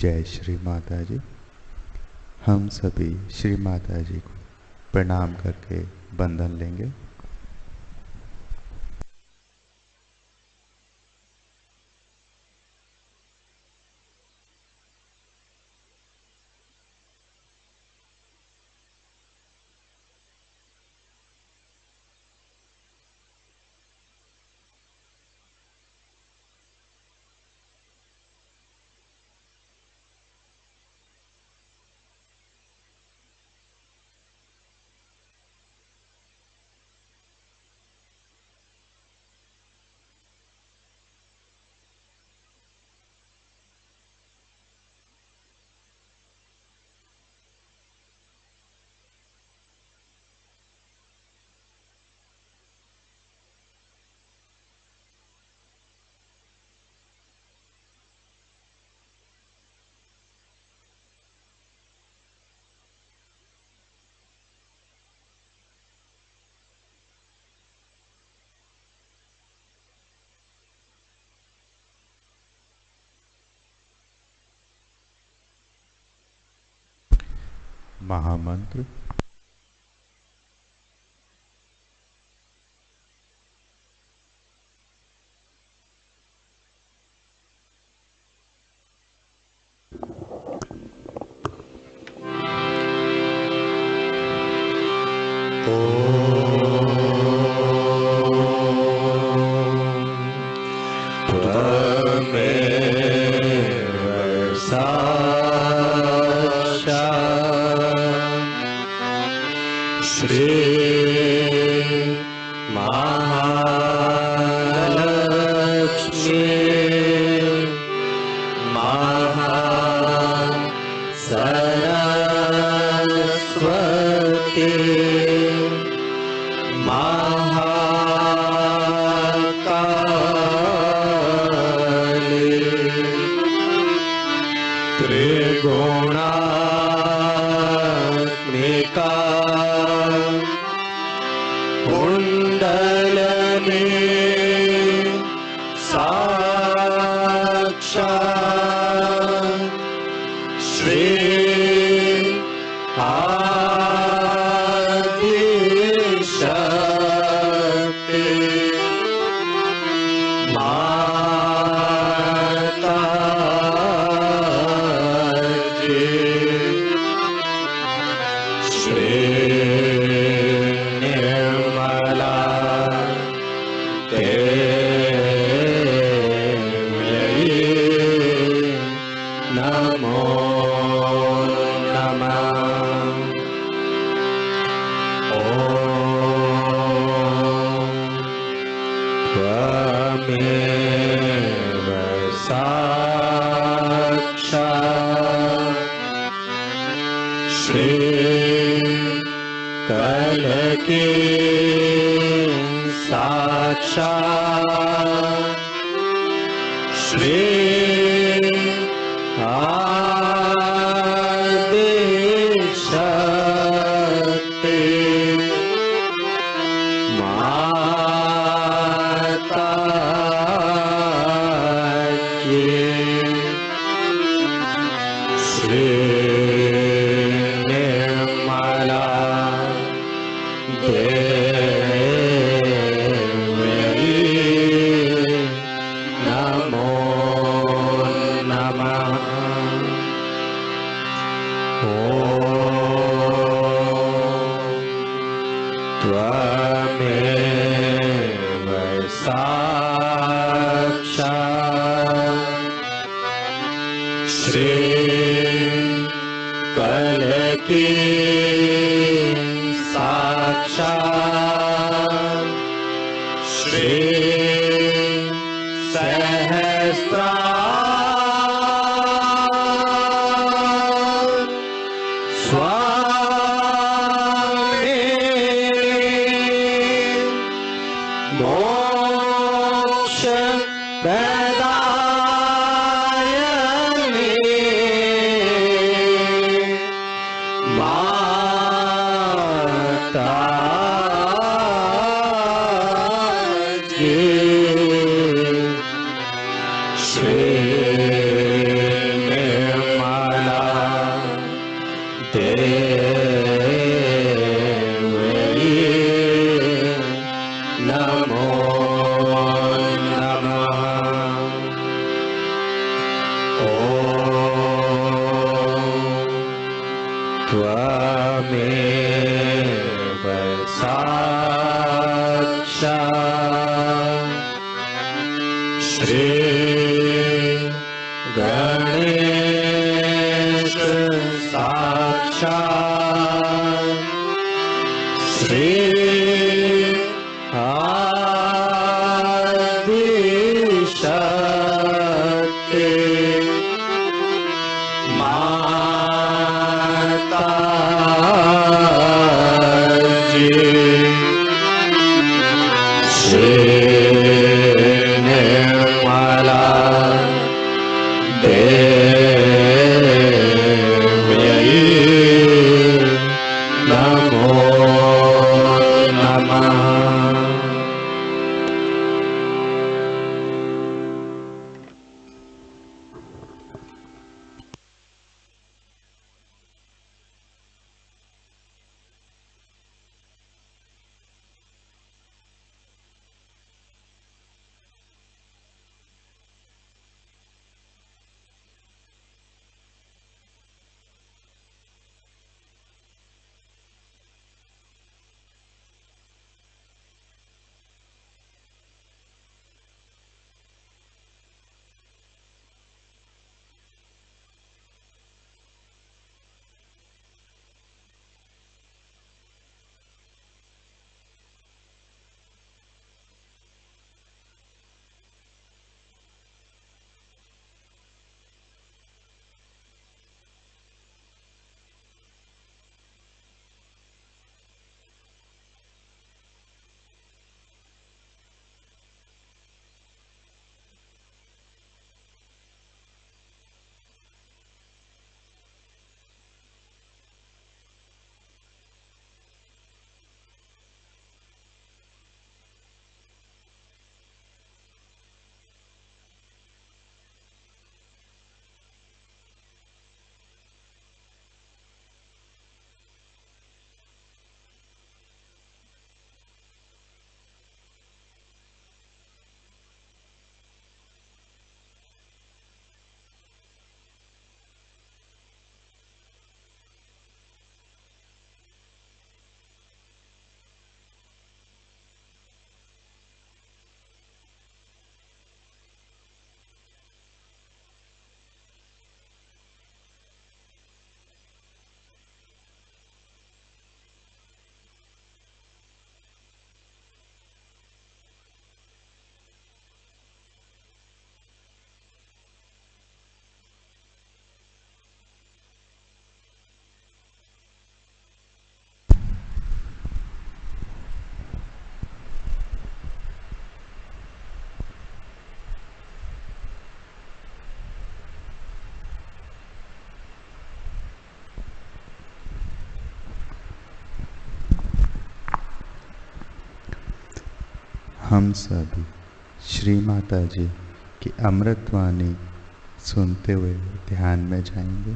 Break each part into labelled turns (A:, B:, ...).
A: जय श्री माता जी। हम सभी श्री माता जी को प्रणाम करके बंधन लेंगे। महामंत्र।
B: Shri Shri Ganesha Sakshat Shri Adi Shakti Mataji Shri Nirmal Dham Namo Namah.
A: हम सभी श्री माता जी की अमृतवाणी सुनते हुए ध्यान में जाएंगे।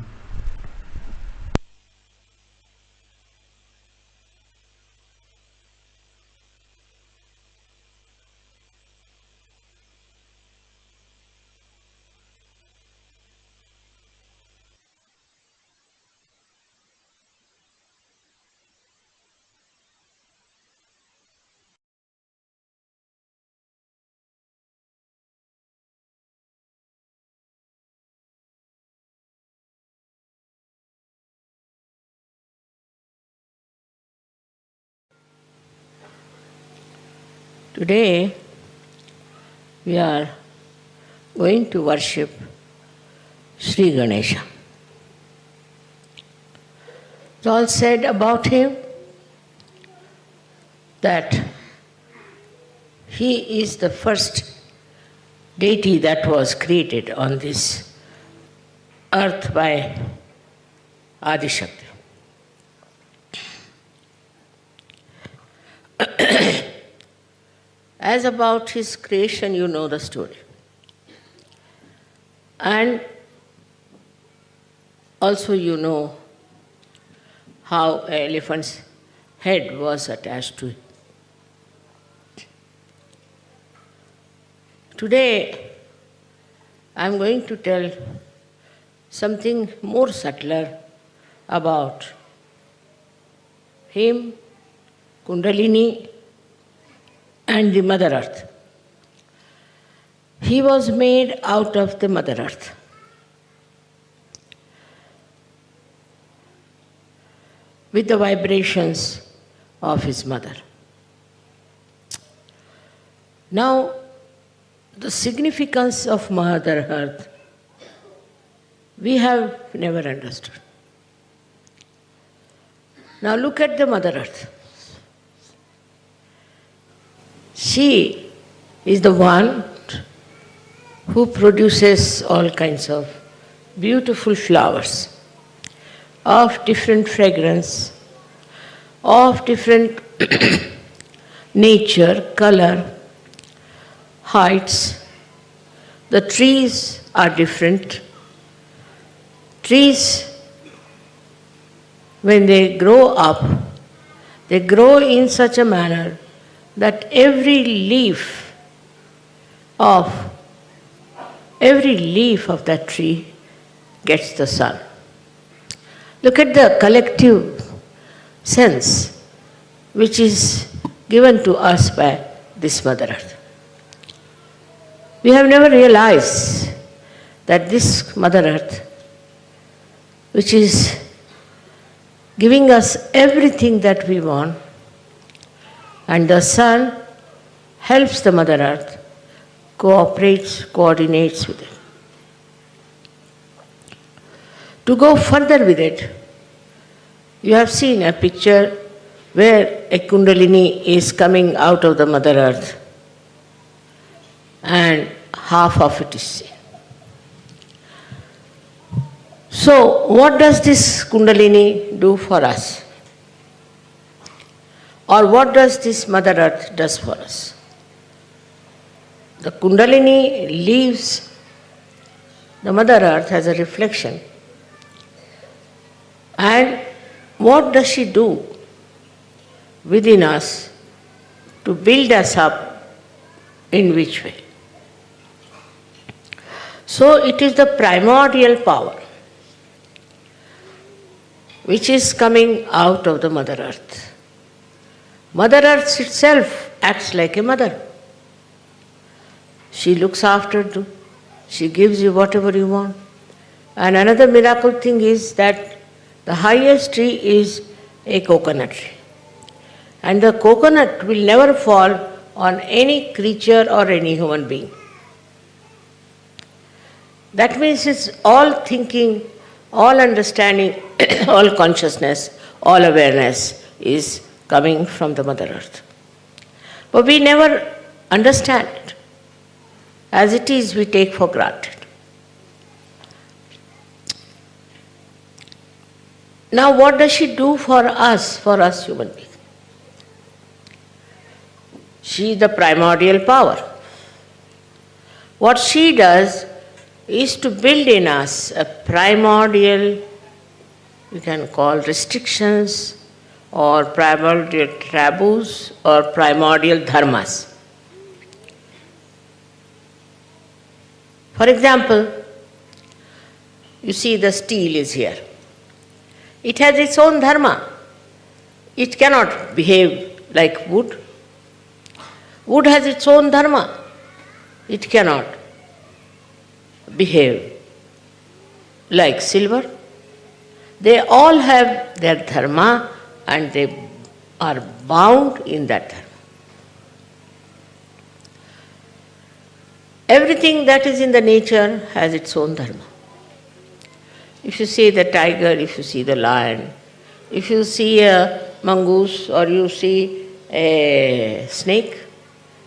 C: Today, we are going to worship Shri Ganesha. It's all said about him that he is the first deity that was created on this earth by Adi Shakti. As about his creation, you know the story. And also you know how an elephant's head was attached to it. Today, I am going to tell something more subtler about him, Kundalini, and the Mother Earth. He was made out of the Mother Earth. With the vibrations of his mother. Now, the significance of Mother Earth, we have never understood. Now look at the Mother Earth. She is the one who produces all kinds of beautiful flowers of different fragrance, of different nature, color, heights. The trees are different. Trees, when they grow up, they grow in such a manner that every leaf of that tree gets the sun. Look at the collective sense which is given to us by this Mother Earth. We have never realized that this Mother Earth, which is giving us everything that we want, and the sun helps the Mother Earth, cooperates, coordinates with it. To go further with it, you have seen a picture where a Kundalini is coming out of the Mother Earth and half of it is seen. So, what does this Kundalini do for us? Or what does this Mother Earth does for us? The Kundalini leaves the Mother Earth as a reflection. And what does she do within us to build us up? In which way? So it is the primordial power which is coming out of the Mother Earth. Mother Earth itself acts like a mother. She looks after you. She gives you whatever you want. And another miracle thing is that the highest tree is a coconut tree. And the coconut will never fall on any creature or any human being. That means it's all thinking, all understanding, all consciousness, all awareness is coming from the Mother Earth. But we never understand it. As it is, we take for granted. Now what does she do for us human beings? She is the primordial power. What she does is to build in us a primordial, we can call restrictions, or primordial taboos, or primordial dharmas. For example, you see the steel is here. It has its own dharma. It cannot behave like wood. Wood has its own dharma. It cannot behave like silver. They all have their dharma and they are bound in that dharma. Everything that is in the nature has its own dharma. If you see the tiger, if you see the lion, if you see a mongoose or you see a snake,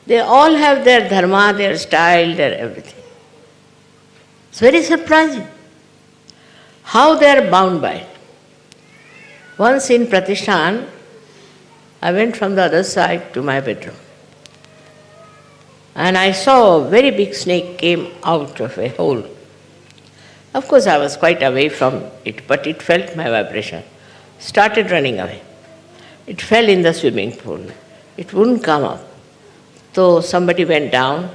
C: they all have their dharma, their style, their everything. It's very surprising how they are bound by it. Once in Pratishthan, I went from the other side to my bedroom. And I saw a very big snake came out of a hole. Of course, I was quite away from it, but it felt my vibration. Started running away. It fell in the swimming pool. It wouldn't come up. So somebody went down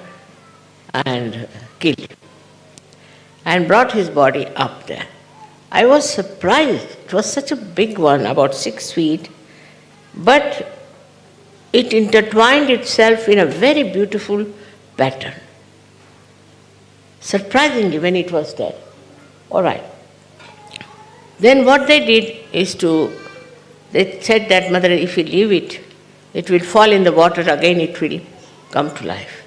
C: and killed him and brought his body up there. I was surprised. It was such a big one, about 6 feet, but it intertwined itself in a very beautiful pattern. surprisingly, when it was there. All right. Then what they did is they said that, mother, if you leave it, it will fall in the water again, it will come to life.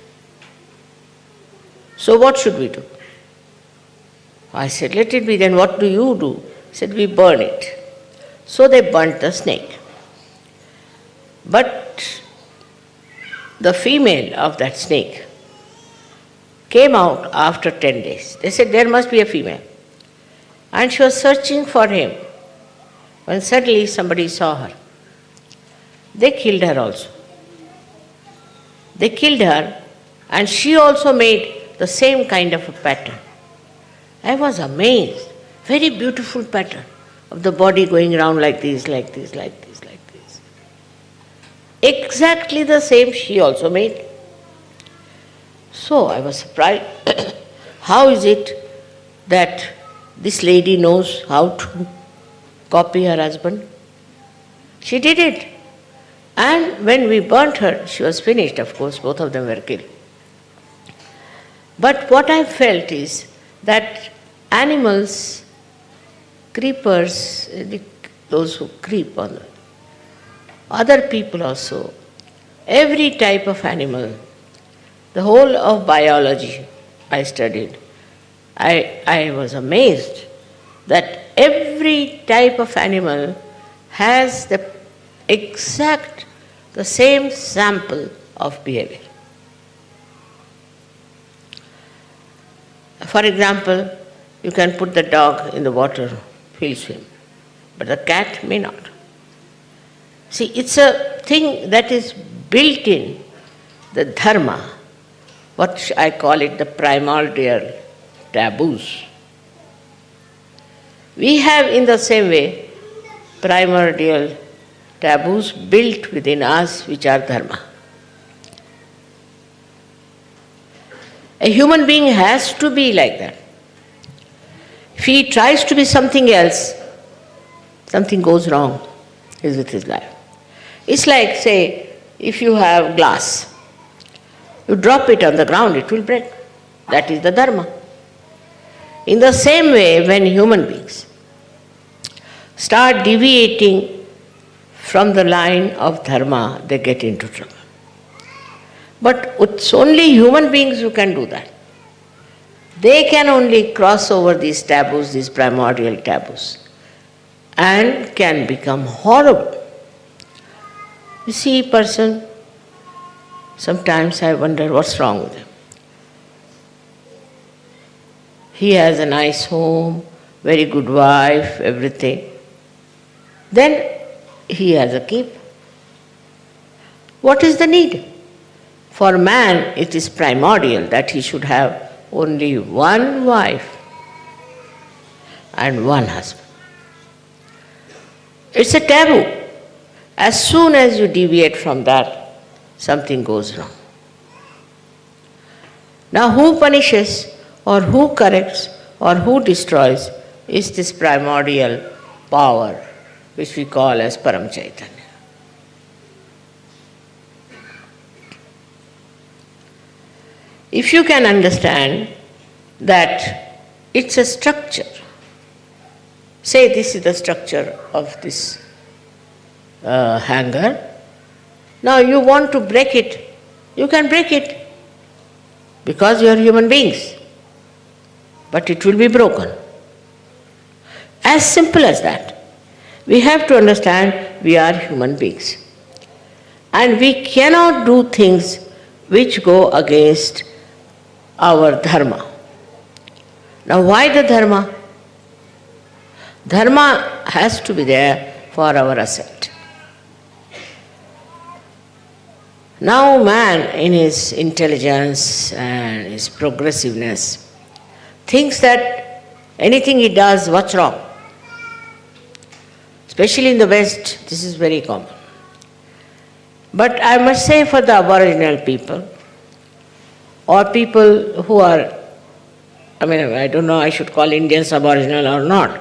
C: So what should we do? I said, let it be. Then what do you do? He said, we burn it. So they burnt the snake. But the female of that snake came out after 10 days. They said, there must be a female. And she was searching for him, when suddenly somebody saw her. They killed her also. They killed her, and she also made the same kind of a pattern. I was amazed. Very beautiful pattern of the body going around like this, like this, like this, like this. Exactly the same she also made. So I was surprised. How is it that this lady knows how to copy her husband? She did it. And when we burnt her, she was finished, of course, both of them were killed. But what I felt is that animals, creepers, those who creep on other people also, every type of animal, the whole of biology I studied, I was amazed that every type of animal has the same sample of behavior. For example, you can put the dog in the water, he'll swim, but the cat may not. See, it's a thing that is built in the dharma, what I call it, the primordial taboos. We have in the same way primordial taboos built within us, which are dharma. A human being has to be like that. If he tries to be something else, something goes wrong with his life. It's like, say, if you have glass, you drop it on the ground, it will break. That is the dharma. In the same way, when human beings start deviating from the line of dharma, they get into trouble. But it's only human beings who can do that. They can only cross over these taboos, these primordial taboos, and can become horrible. You see a person, sometimes I wonder what's wrong with him. He has a nice home, very good wife, everything. Then he has a keep. What is the need? For man, it is primordial that he should have only one wife and one husband. It's a taboo. As soon as you deviate from that, something goes wrong. Now, who punishes or who corrects or who destroys is this primordial power, which we call as Param Chaitanya. If you can understand that it's a structure, say this is the structure of this hanger, now you want to break it, you can break it because you are human beings, but it will be broken. As simple as that. We have to understand we are human beings and we cannot do things which go against our dharma. Now, why the dharma? Dharma has to be there for our ascent. Now, man, in his intelligence and his progressiveness, thinks that anything he does, what's wrong? Especially in the West, this is very common. But I must say for the Aboriginal people, or people who are, I don't know, I should call Indians Aboriginal or not,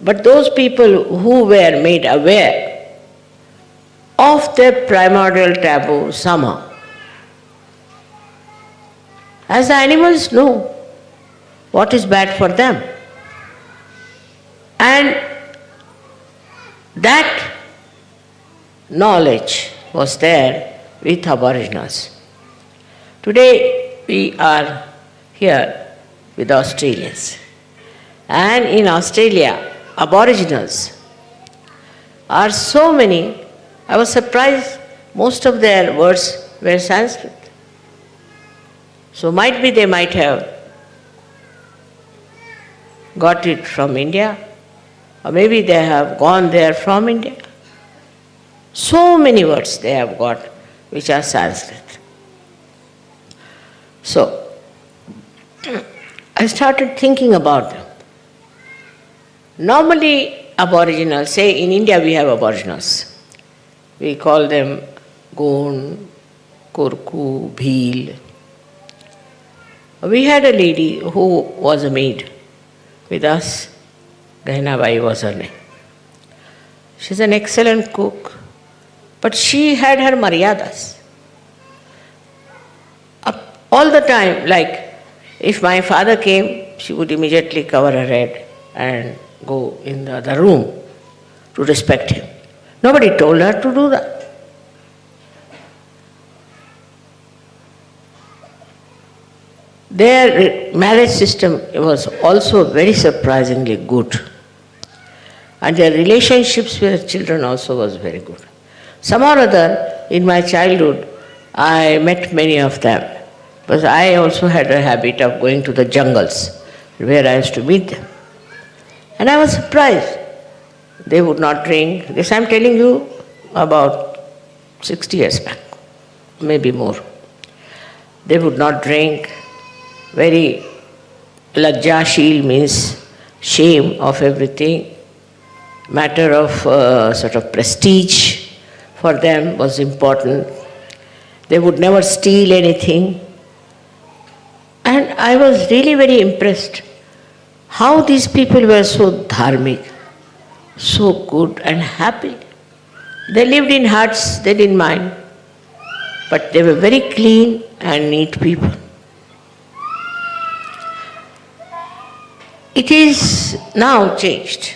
C: but those people who were made aware of their primordial taboo somehow. As the animals know, what is bad for them. And that knowledge was there with Aboriginals. Today we are here with Australians. And in Australia, Aboriginals are so many, I was surprised most of their words were Sanskrit. So might be they might have got it from India, or maybe they have gone there from India. So many words they have got which are Sanskrit. So, I started thinking about them. Normally, Aboriginals, say in India we have Aboriginals. We call them Gond, Kurku, Bhil. We had a lady who was a maid with us. Ganesh was her name. She's an excellent cook, but she had her maryadas. All the time, like if my father came, she would immediately cover her head and go in the other room to respect him. Nobody told her to do that. Their marriage system was also very surprisingly good. And their relationships with children also was very good. Somehow or other, in my childhood, I met many of them. Because I also had a habit of going to the jungles where I used to meet them. And I was surprised. They would not drink. This I am telling you about 60 years back, maybe more. They would not drink. Very lajjashil means shame of everything. Matter of sort of prestige for them was important. They would never steal anything. And I was really very impressed how these people were so dharmic, so good and happy. They lived in huts, they didn't mind, but they were very clean and neat people. It is now changed.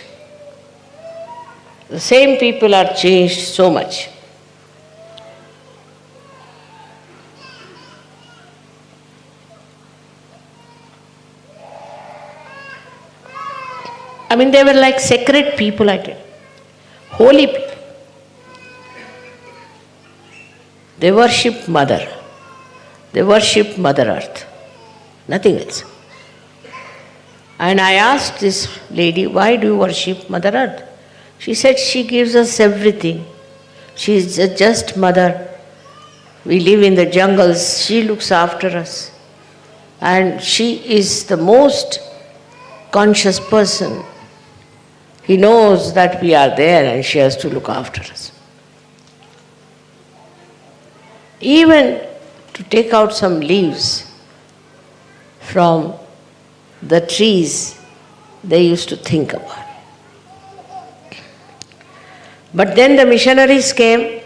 C: The same people are changed so much. I mean, they were like sacred people, I tell you. Holy people. They worship Mother. They worship Mother Earth. Nothing else. And I asked this lady, why do you worship Mother Earth? She said, she gives us everything. She is a just mother. We live in the jungles. She looks after us. And she is the most conscious person. He knows that we are there and she has to look after us. Even to take out some leaves from the trees, they used to think about. But then the missionaries came,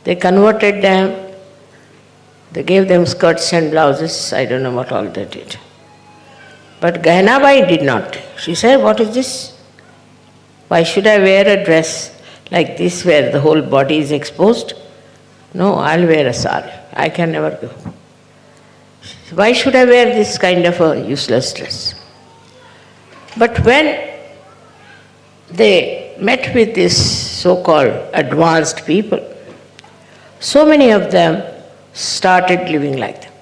C: they converted them, they gave them skirts and blouses, I don't know what all they did. But Ganesh did not. She said, what is this? Why should I wear a dress like this where the whole body is exposed? No, I'll wear a sari. I can never go. Why should I wear this kind of a useless dress? But when they met with these so-called advanced people, so many of them started living like them.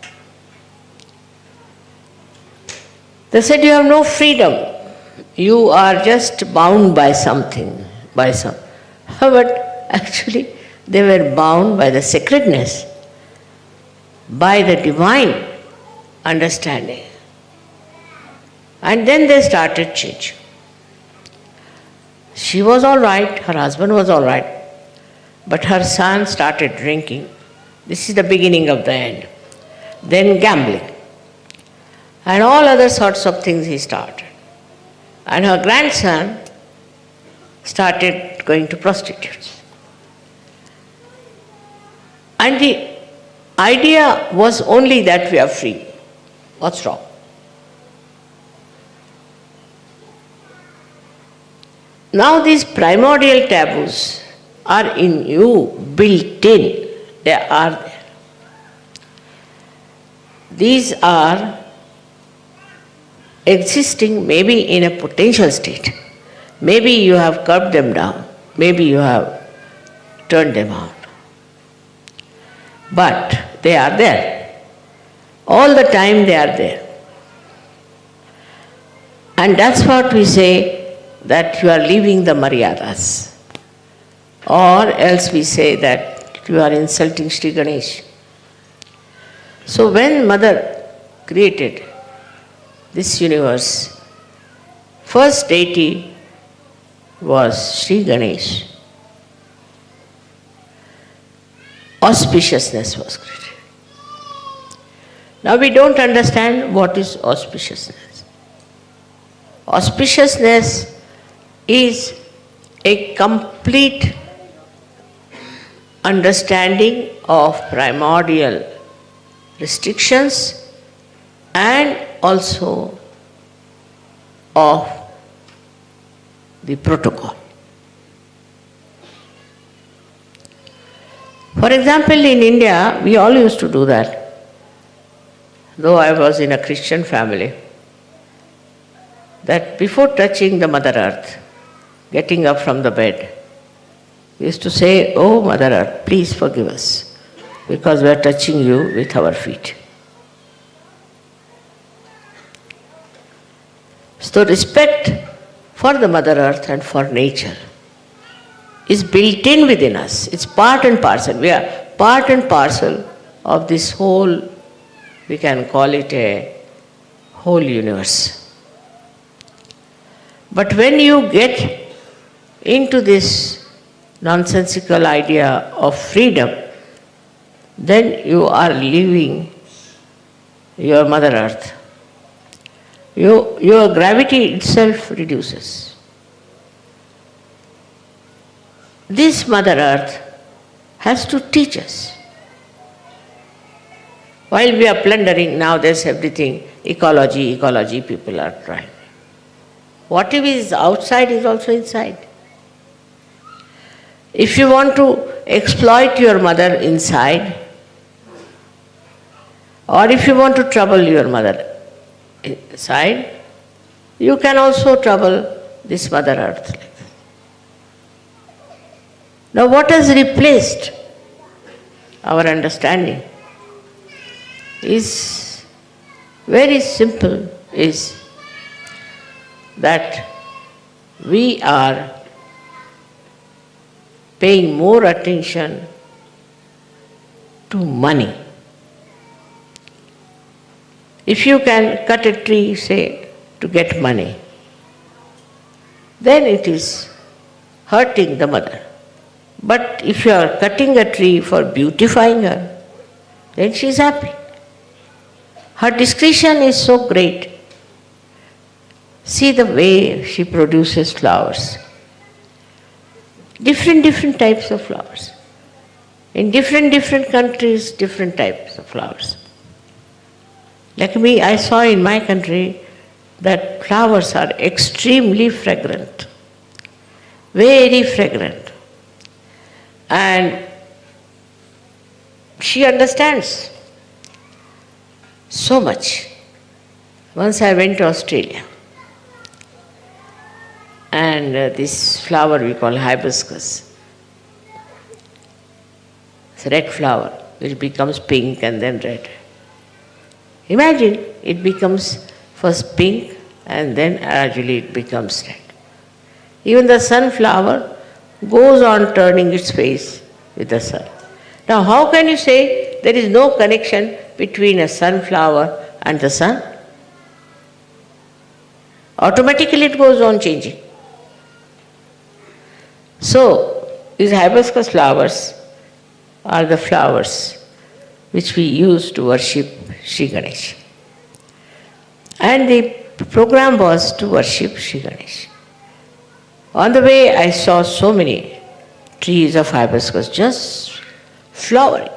C: They said, you have no freedom. You are just bound by something, by some. But actually, they were bound by the sacredness, by the divine understanding. And then they started changing. She was all right, her husband was all right, but her son started drinking. This is the beginning of the end. Then gambling. And all other sorts of things he started. And her grandson started going to prostitutes. And the idea was only that we are free. What's wrong? Now these primordial taboos are in you, built in. They are there. These are existing maybe in a potential state. Maybe you have curbed them down. Maybe you have turned them out. But they are there. All the time they are there. And that's what we say, that you are leaving the maryadas. Or else we say that you are insulting Shri Ganesha. So when Mother created this universe, first deity was Shri Ganesha. Auspiciousness was created. Now we don't understand what is auspiciousness. Auspiciousness is a complete understanding of primordial restrictions and also of the protocol. For example, in India, we all used to do that. Though I was in a Christian family, that before touching the Mother Earth, getting up from the bed, we used to say, "Oh Mother Earth, please forgive us, because we are touching you with our feet." So respect for the Mother Earth and for nature is built in within us. It's part and parcel. We are part and parcel of this whole, we can call it a whole universe. But when you get into this nonsensical idea of freedom, then you are leaving your Mother Earth. Your gravity itself reduces. This Mother Earth has to teach us. While we are plundering, now there's everything, ecology, people are trying. Whatever is outside is also inside. If you want to exploit your mother inside, or if you want to trouble your mother inside, you can also trouble this Mother Earth. Now what has replaced our understanding is very simple, is that we are paying more attention to money. If you can cut a tree, say, to get money, then it is hurting the mother. But if you are cutting a tree for beautifying her, then she is happy. Her discretion is so great. See the way she produces flowers. Different types of flowers. In different countries, different types of flowers. Like me, I saw in my country that flowers are extremely fragrant. Very fragrant. And she understands so much. Once I went to Australia, and this flower we call hibiscus. It's a red flower, which becomes pink and then red. Imagine, it becomes first pink and then gradually it becomes red. Even the sunflower goes on turning its face with the sun. Now how can you say there is no connection between a sunflower and the sun? Automatically it goes on changing. So, these hibiscus flowers are the flowers which we use to worship Shri Ganesha. And the program was to worship Shri Ganesha. On the way, I saw so many trees of hibiscus just flowering.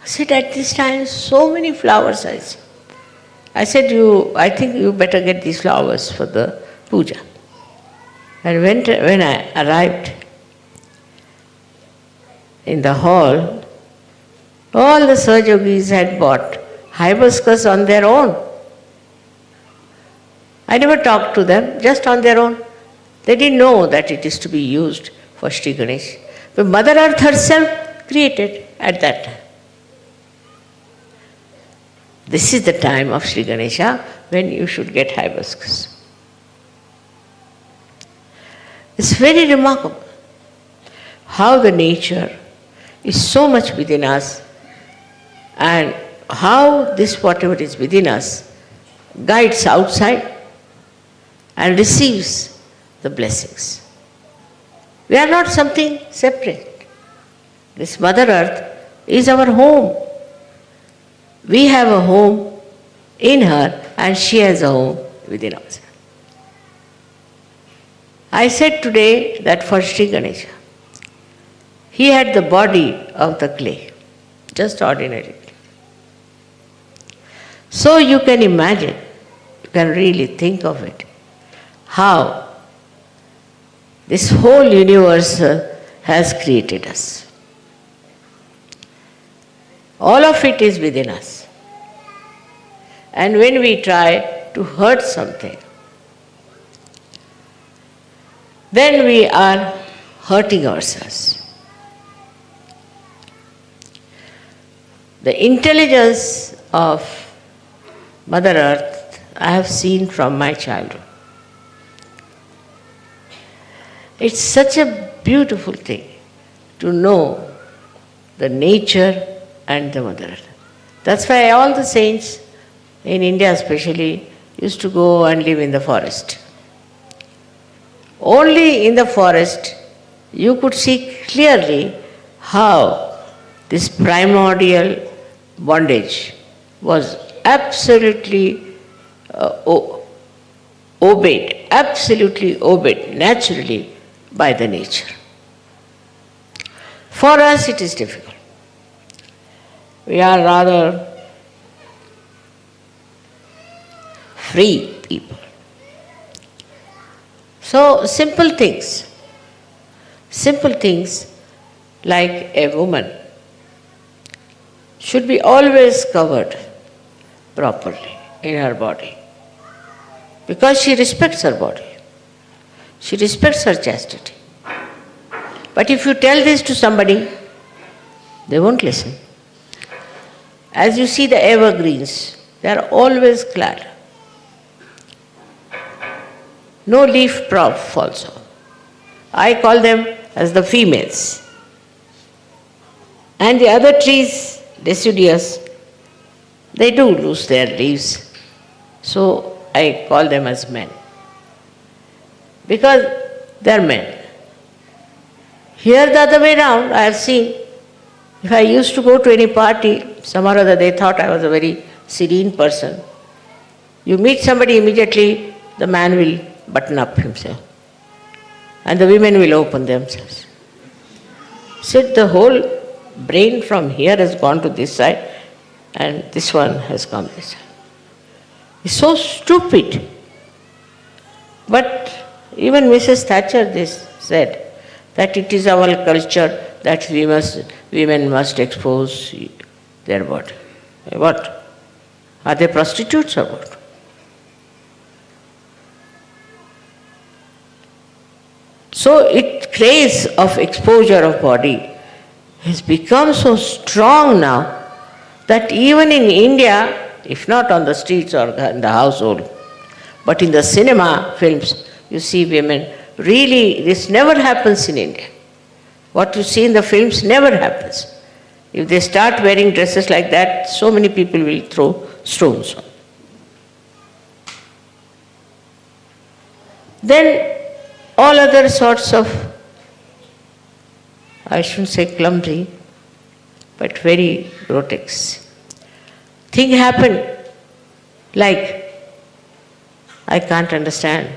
C: I said, at this time, so many flowers I see. I said, I think you better get these flowers for the puja. And when I arrived in the hall, all the Sahajogis had bought hibiscus on their own. I never talked to them, just on their own. They didn't know that it is to be used for Shri Ganesh. But Mother Earth herself created at that time. This is the time of Shri Ganesha when you should get hibiscus. It's very remarkable how the nature is so much within us, and how this whatever is within us guides outside and receives the blessings. We are not something separate. This Mother Earth is our home. We have a home in her and she has a home within us. I said today that for Shri Ganesha, he had the body of the clay, just ordinary. So you can imagine, you can really think of it, how this whole universe has created us. All of it is within us. And when we try to hurt something, then we are hurting ourselves. The intelligence of Mother Earth I have seen from my childhood. It's such a beautiful thing to know the nature and the Mother Earth. That's why all the saints in India especially used to go and live in the forest. Only in the forest you could see clearly how this primordial bondage was absolutely obeyed naturally by the nature. For us it is difficult. We are rather free people. So simple things like a woman should be always covered properly in her body, because she respects her body. She respects her chastity. But if you tell this to somebody, they won't listen. As you see the evergreens, they are always clad. No leaf prop falls off. I call them as the females. And the other trees, deciduous, they do lose their leaves. So I call them as men. Because they are men. Here the other way around, I have seen, if I used to go to any party, some or other they thought I was a very serene person. You meet somebody, immediately the man will button up himself. And the women will open themselves. So the whole brain from here has gone to this side and this one has come this side. It's so stupid. But even Mrs. Thatcher this said that it is our culture that women must expose their body. What? Are they prostitutes or what? So its craze of exposure of body has become so strong now that even in India, if not on the streets or in the household, but in the cinema films, you see women. Really, this never happens in India. What you see in the films never happens. If they start wearing dresses like that, so many people will throw stones on. Then all other sorts of, I shouldn't say clumsy, but very grotesque thing happened, like, I can't understand,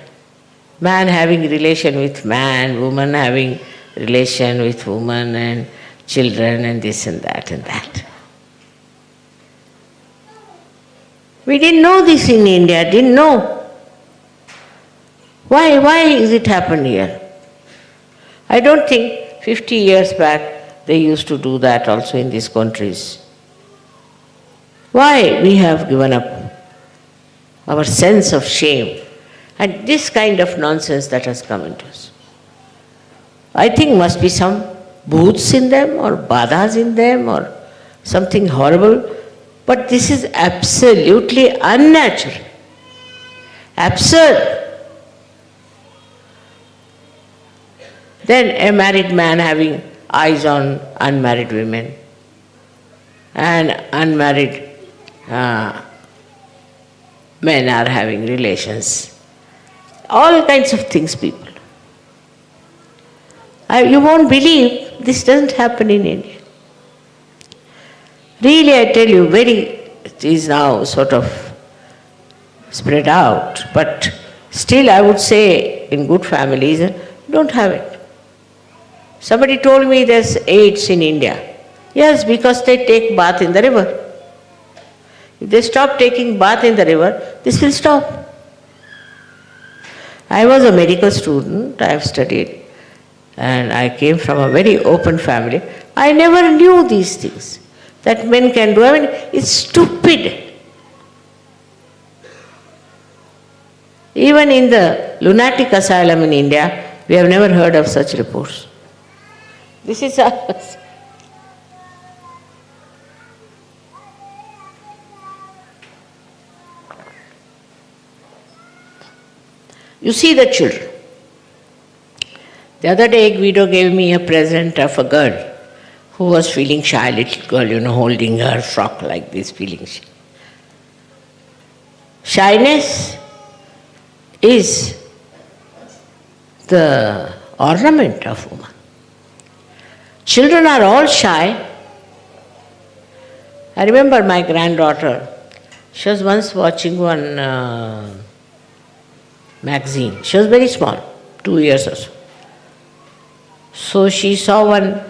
C: man having relation with man, woman having relation with woman, and children, and this and that and that. We didn't know this in India, didn't know. Why is it happened here? I don't think 50 years back they used to do that also in these countries. Why we have given up our sense of shame and this kind of nonsense that has come into us? I think must be some bhoots in them or badhas in them or something horrible, but this is absolutely unnatural, absurd. Then a married man having eyes on unmarried women and unmarried men are having relations. All kinds of things, people. You won't believe this doesn't happen in India. Really, I tell you, it is now sort of spread out, but still I would say in good families, don't have it. Somebody told me there's AIDS in India. Yes, because they take bath in the river. If they stop taking bath in the river, this will stop. I was a medical student, I have studied, and I came from a very open family. I never knew these things that men can do. I mean, it's stupid. Even in the lunatic asylum in India, we have never heard of such reports. This is us. You see the children. The other day, Guido gave me a present of a girl who was feeling shy, little girl, holding her frock like this, feeling shy. Shyness is the ornament of woman. Children are all shy. I remember my granddaughter, she was once watching one magazine. She was very small, 2 years or so. So she saw one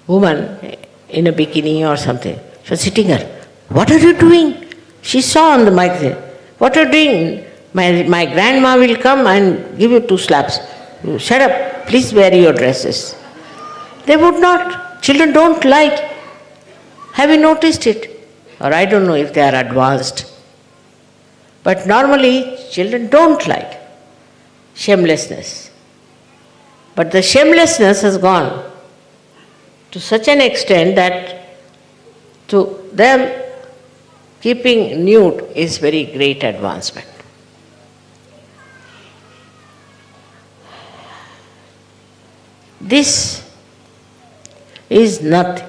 C: woman in a bikini or something. She was sitting there. What are you doing? She saw on the magazine. What are you doing? My grandma will come and give you 2 slaps. Shut up, please wear your dresses. They would not. Children don't like. Have you noticed it? Or I don't know if they are advanced. But normally children don't like shamelessness. But the shamelessness has gone to such an extent that to them keeping nude is very great advancement. This is nothing.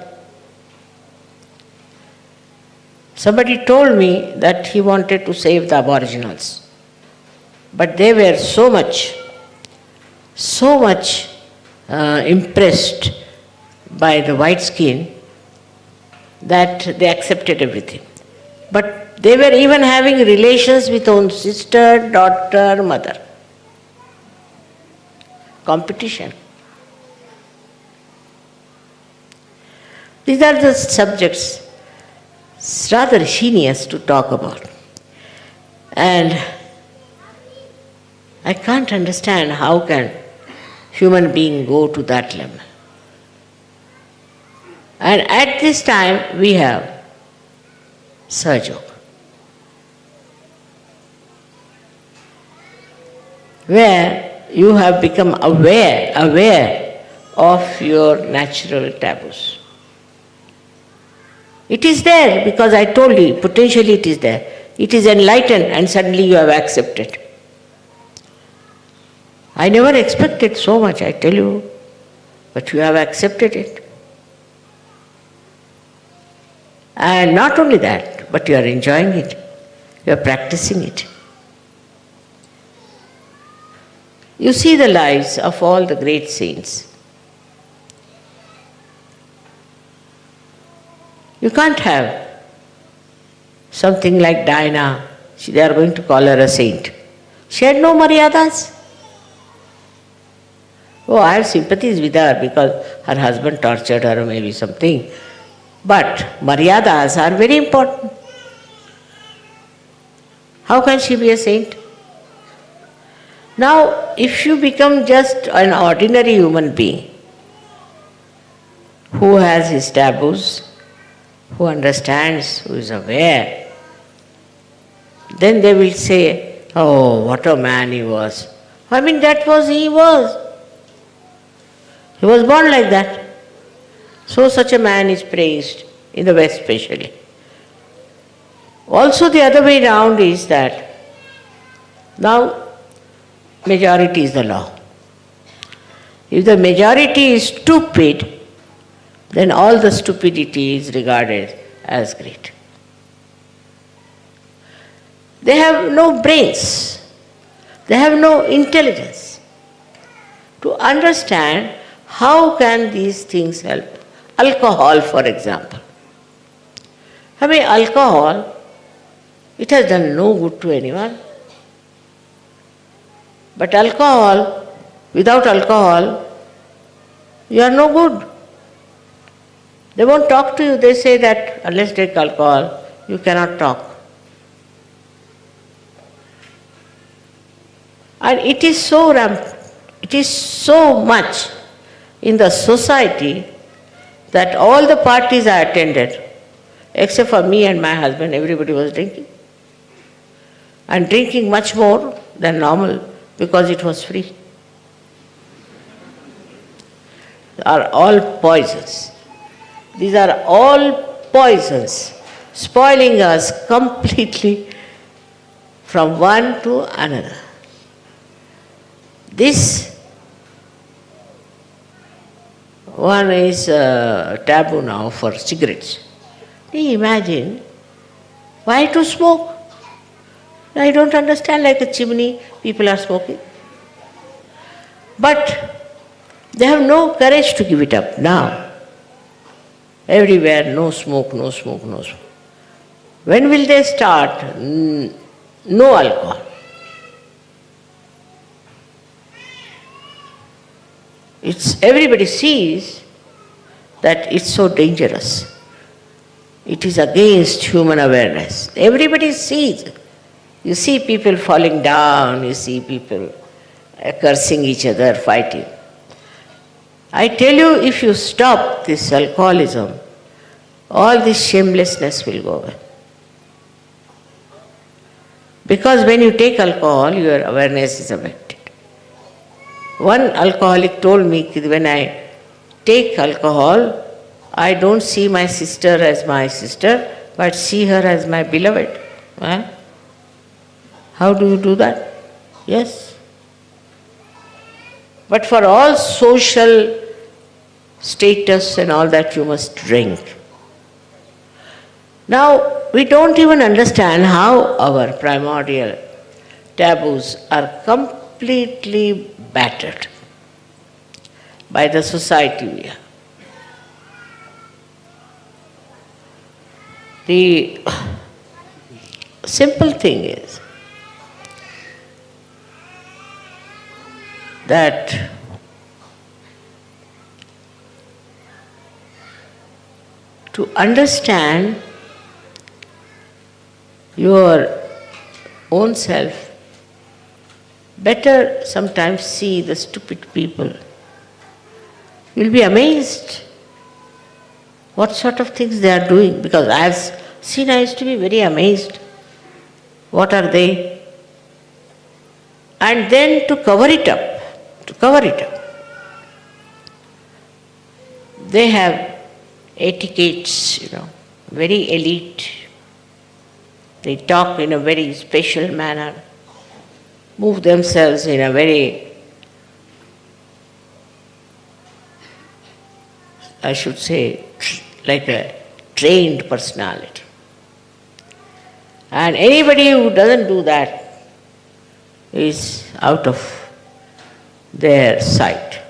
C: Somebody told me that he wanted to save the aboriginals, but they were so much impressed by the white skin that they accepted everything. But they were even having relations with own sister, daughter, mother. Competition. These are the subjects. It's rather heinous to talk about. And I can't understand how can human being go to that level. And at this time we have Sahajog, where you have become aware of your natural taboos. It is there because I told you, potentially it is there. It is enlightened and suddenly you have accepted. I never expected so much, I tell you, but you have accepted it. And not only that, but you are enjoying it. You are practicing it. You see the lives of all the great saints. You can't have something like Diana. They are going to call her a saint. She had no maryadas. Oh, I have sympathies with her because her husband tortured her or maybe something. But maryadas are very important. How can she be a saint? Now, if you become just an ordinary human being who has his taboos, who understands, who is aware, then they will say, oh, what a man he was. I mean, that was he was. He was born like that. So such a man is praised, in the West especially. Also the other way round is that now majority is the law. If the majority is stupid, then all the stupidity is regarded as great. They have no brains. They have no intelligence to understand how can these things help. Alcohol, for example. I mean, alcohol, it has done no good to anyone. But alcohol, without alcohol, you are no good. They won't talk to you. They say that unless you take alcohol, you cannot talk. And it is so rampant, it is so much in the society that all the parties I attended, except for me and my husband, everybody was drinking. And drinking much more than normal because it was free. They are all poisons. These are all poisons, spoiling us completely from one to another. This one is taboo now for cigarettes. Can you imagine? Why to smoke? I don't understand, like a chimney, people are smoking. But they have no courage to give it up now. Everywhere, no smoke, no smoke, no smoke. When will they start? No alcohol. Everybody sees that it's so dangerous. It is against human awareness. Everybody sees. You see people falling down, you see people cursing each other, fighting. I tell you, if you stop this alcoholism, all this shamelessness will go away. Because when you take alcohol, your awareness is affected. One alcoholic told me that when I take alcohol, I don't see my sister as my sister, but see her as my beloved. Huh? How do you do that? Yes. But for all social status and all that, you must drink. Now, we don't even understand how our primordial taboos are completely battered by the society we are. The simple thing is that to understand your own self, better sometimes see the stupid people. You'll be amazed what sort of things they are doing, because I used to be very amazed. What are they? And then to cover it up, they have etiquettes, very elite. They talk in a very special manner, move themselves in a very, I should say, like a trained personality. And anybody who doesn't do that is out of their sight.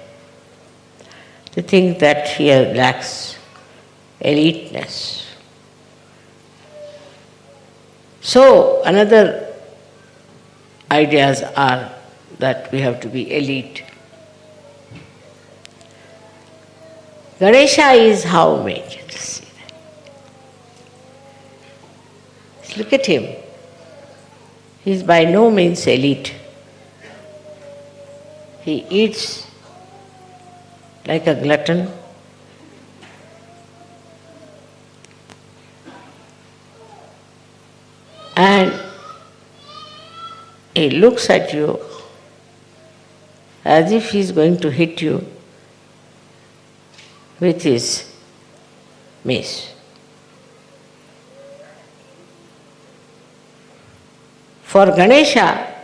C: They think that he lacks eliteness. So another ideas are that we have to be elite. Ganesha is how made? Look at him. He is by no means elite. he eats like a glutton. And he looks at you as if he is going to hit you with his mace. For Ganesha,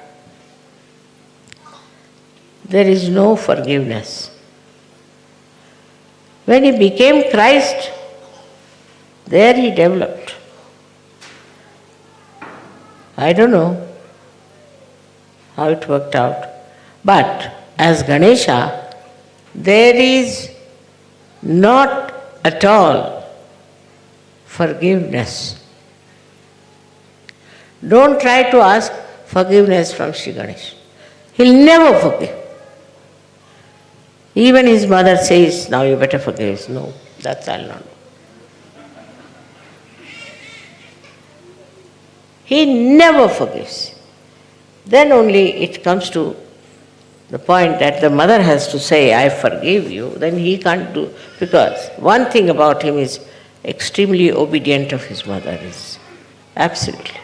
C: there is no forgiveness. When he became Christ, there he developed. I don't know how it worked out, but as Ganesha, there is not at all forgiveness. Don't try to ask forgiveness from Shri Ganesha. He'll never forgive. Even his mother says, now you better forgive. No, that's I'll not do. He never forgives. Then only it comes to the point that the mother has to say, I forgive you, then he can't do, because one thing about him is extremely obedient of his mother, is absolutely.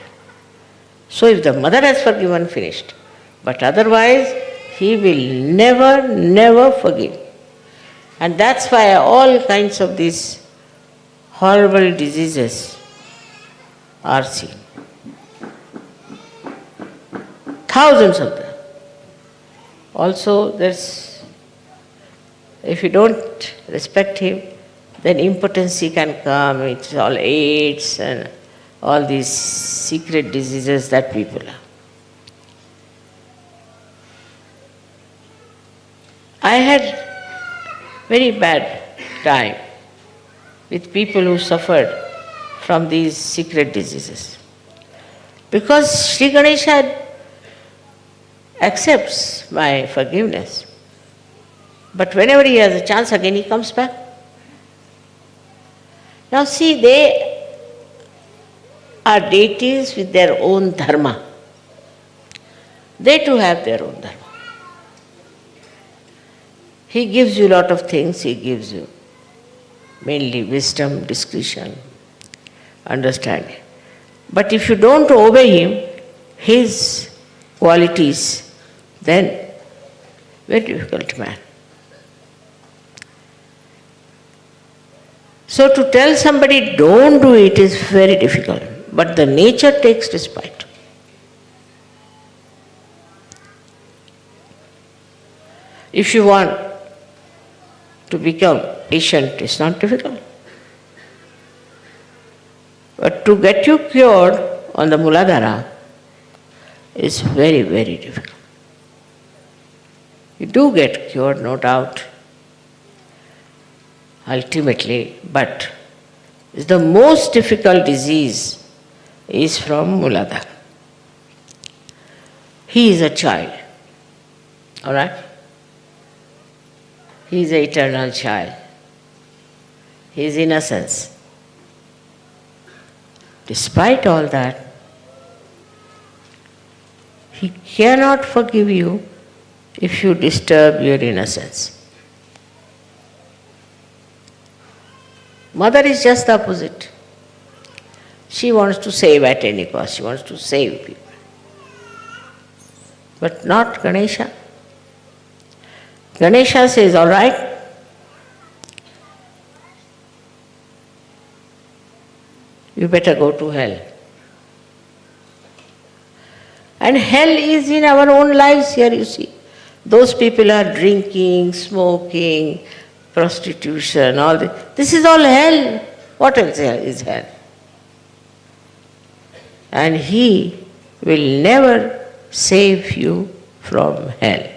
C: So if the mother has forgiven, finished. But otherwise, he will never forgive. And that's why all kinds of these horrible diseases are seen. Thousands of them. Also, if you don't respect him, then impotency can come, it's all AIDS and all these secret diseases that people have. I had very bad time with people who suffered from these secret diseases. Because Shri Ganesha accepts my forgiveness. But whenever he has a chance again, he comes back. Now see, they are deities with their own dharma. They too have their own dharma. He gives you a lot of things, he gives you mainly wisdom, discretion, understanding. But if you don't obey him, his qualities, then very difficult man. So to tell somebody don't do it is very difficult, but the nature takes despite. If you want to become patient, it's not difficult. But to get you cured on the Muladhara is very, very difficult. You do get cured, no doubt, ultimately, but the most difficult disease is from Muladhara. He is a child, all right? He is an eternal child. His innocence. Despite all that, he cannot forgive you if you disturb your innocence. Mother is just the opposite. She wants to save at any cost. She wants to save people. But not Ganesha. Ganesha says, all right, you better go to hell. And hell is in our own lives here, you see. Those people are drinking, smoking, prostitution, all this. This is all hell. What else is hell? And he will never save you from hell.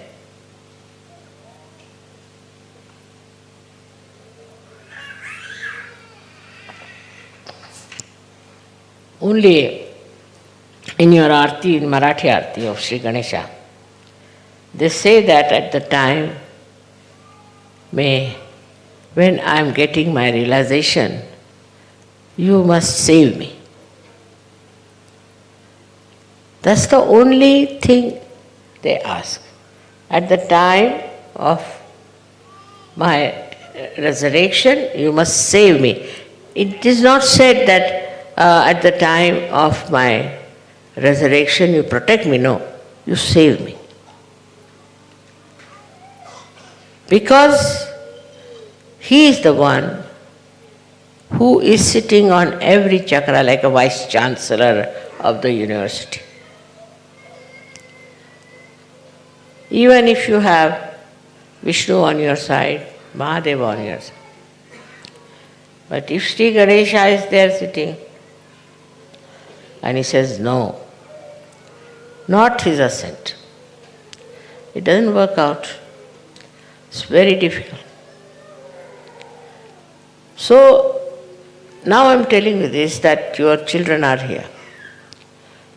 C: Only in your arti, in Marathi arti of Sri Ganesha, they say that at the time when I am getting my realization, you must save me. That's the only thing they ask. at the time of my resurrection, you must save me. It is not said that at the time of my resurrection you protect me. No, you save me. Because he is the one who is sitting on every chakra like a vice chancellor of the university. Even if you have Vishnu on your side, Mahadeva on your side. But if Shri Ganesha is there sitting, and he says no, not his ascent, it doesn't work out. It's very difficult. So, now I am telling you this, that your children are here.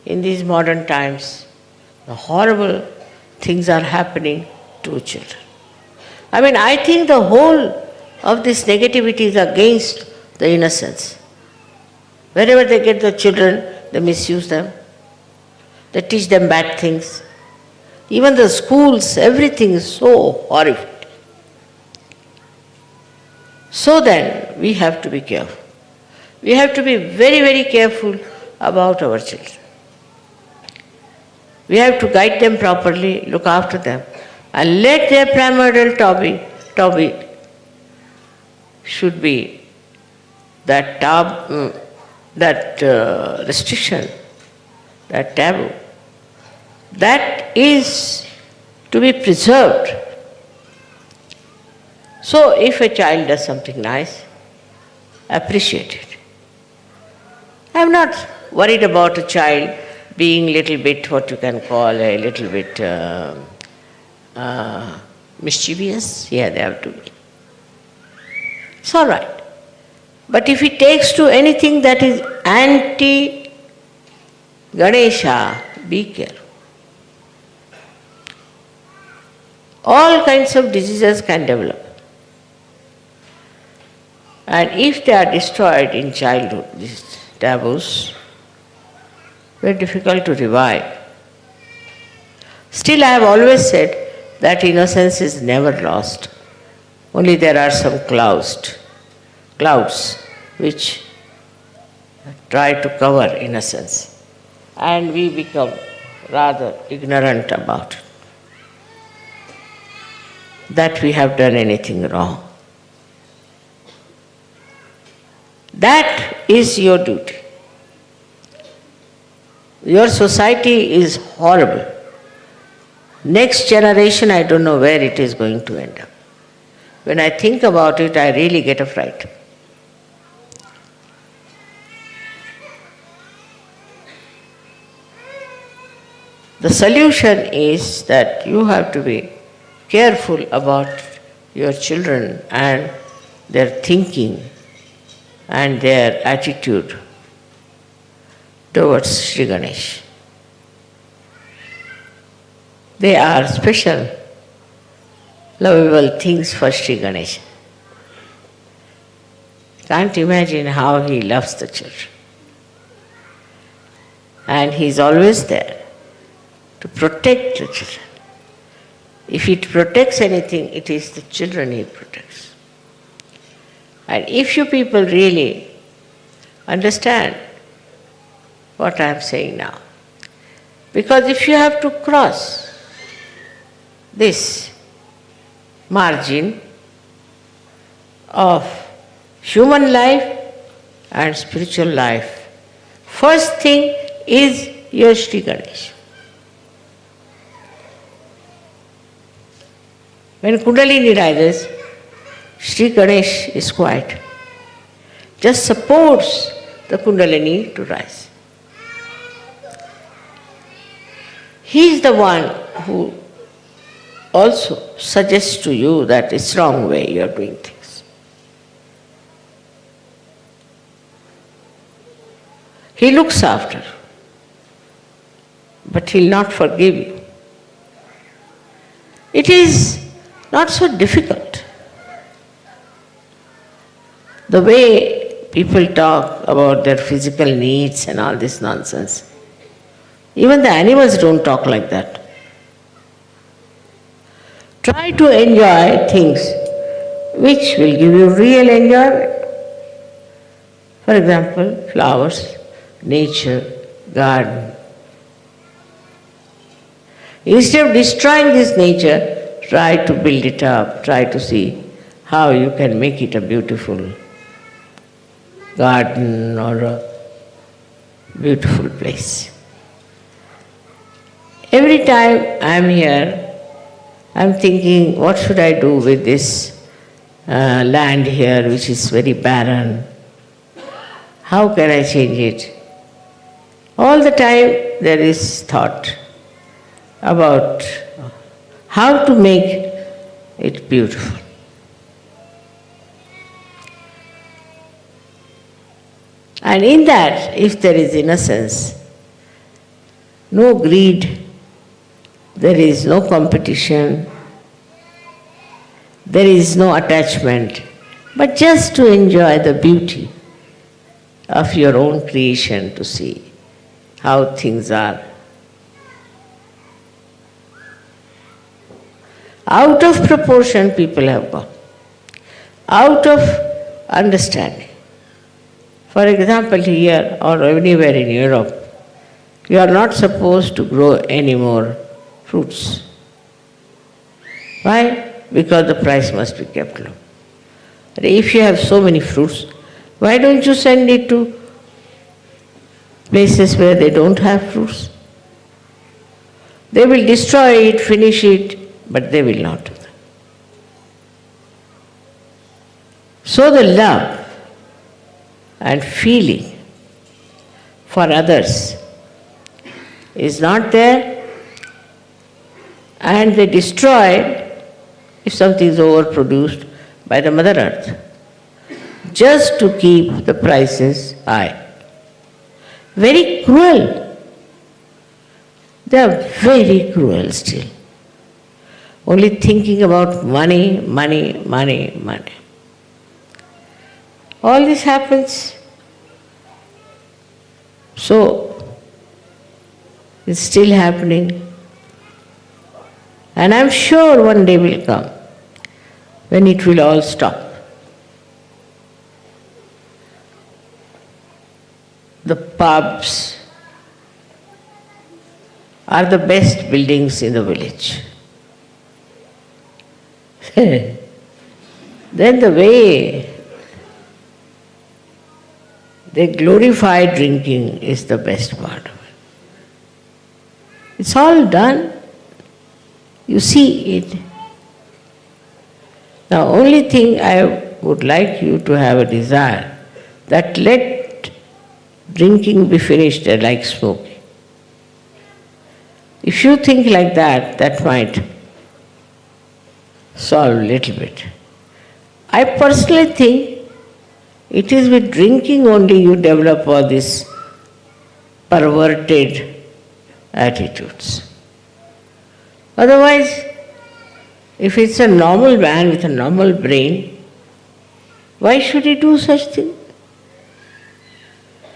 C: In these modern times, the horrible things are happening to children. I think the whole of this negativity is against the innocence. Wherever they get the children, they misuse them. They teach them bad things. Even the schools, everything is so horrific. So then, we have to be careful. We have to be very, very careful about our children. We have to guide them properly, look after them, and let their primordial topic should be that restriction, that taboo. That is to be preserved. So if a child does something nice, appreciate it. I am not worried about a child being little bit, what you can call a little bit mischievous. Yeah, they have to be. It's all right. But if it takes to anything that is anti-Ganesha, be careful. All kinds of diseases can develop. And if they are destroyed in childhood, these taboos, very difficult to revive. Still, I have always said that innocence is never lost. Only there are some clouds which try to cover innocence. And we become rather ignorant about it, that we have done anything wrong. That is your duty. Your society is horrible. Next generation, I don't know where it is going to end up. When I think about it, I really get a fright. The solution is that you have to be careful about your children and their thinking and their attitude towards Shri Ganesh. They are special, lovable things for Shri Ganesh. Can't imagine how he loves the children. And he is always there to protect the children. If he protects anything, it is the children he protects. And if you people really understand what I am saying now, because if you have to cross this margin of human life and spiritual life, first thing is your Shri Ganesh. When Kundalini rises, Shri Ganesh is quiet, just supports the Kundalini to rise. He is the one who also suggests to you that it's wrong way you are doing things. He looks after, but he'll not forgive you. It is not so difficult. The way people talk about their physical needs and all this nonsense, even the animals don't talk like that. Try to enjoy things which will give you real enjoyment. For example, flowers, nature, garden. Instead of destroying this nature, try to build it up, try to see how you can make it a beautiful garden or a beautiful place. Every time I am here, I am thinking, what should I do with this land here which is very barren? How can I change it? All the time there is thought about how to make it beautiful. And in that, if there is innocence, no greed, there is no competition, there is no attachment, but just to enjoy the beauty of your own creation, to see how things are. Out of proportion people have gone, out of understanding. For example, here or anywhere in Europe, you are not supposed to grow any more fruits. Why? Because the price must be kept low. But if you have so many fruits, why don't you send it to places where they don't have fruits? They will destroy it, finish it, but they will not do that. So the love and feeling for others is not there, and they destroy if something is overproduced by the Mother Earth, just to keep the prices high. Very cruel. They are very cruel still. Only thinking about money, money, money, money. All this happens. So, it's still happening. And I'm sure one day will come when it will all stop. The pubs are the best buildings in the village. Then the way they glorify drinking is the best part of it. It's all done. You see it. Now, only thing I would like you to have a desire, that let drinking be finished like smoking. If you think like that, that might solve a little bit. I personally think it is with drinking only you develop all these perverted attitudes. Otherwise, if it's a normal man with a normal brain, why should he do such thing?